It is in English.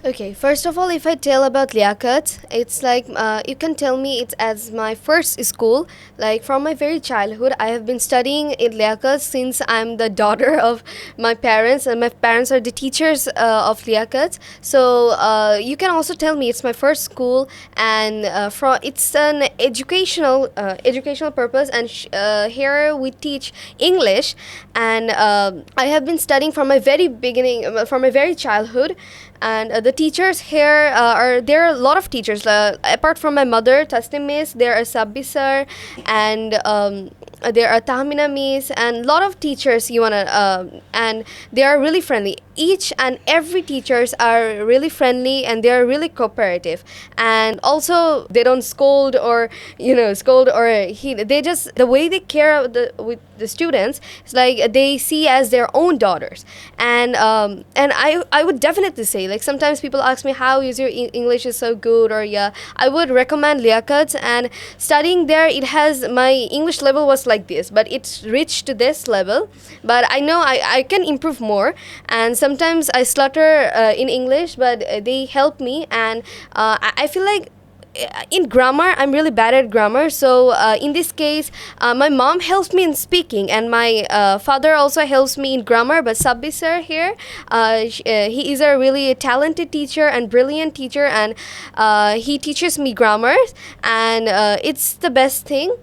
Okay, first of all, if I tell about Liakat, it's like you can tell me it's as my first school. Like from my very childhood, I have been studying in Liakat since I'm the daughter of my parents, and my parents are the teachers of Liakat. So you can also tell me it's my first school, and from it's an educational purpose, and here we teach English, and I have been studying from my very beginning, from my very childhood. And the teachers here are there are a lot of teachers apart from my mother Tasnim miss, there are Sabbi sir, and there are Tahmina miss, and a lot of teachers you wanna and they are really friendly. Each and every teachers are really friendly, and they are really cooperative, and also they don't scold or they just the way they care with the students. It's like they see as their own daughters. And I would definitely say, like, sometimes people ask me how is your English is so good, or yeah, I would recommend Liakat. And studying there, it has my English level was like this, but it's reached to this level. But I know I can improve more, and sometimes I stutter in English, but they help me. And I feel like in grammar I'm really bad at grammar, so in this case my mom helps me in speaking, and my father also helps me in grammar. But Sabbi sir here, he is a really talented teacher and brilliant teacher, and he teaches me grammar, and it's the best thing.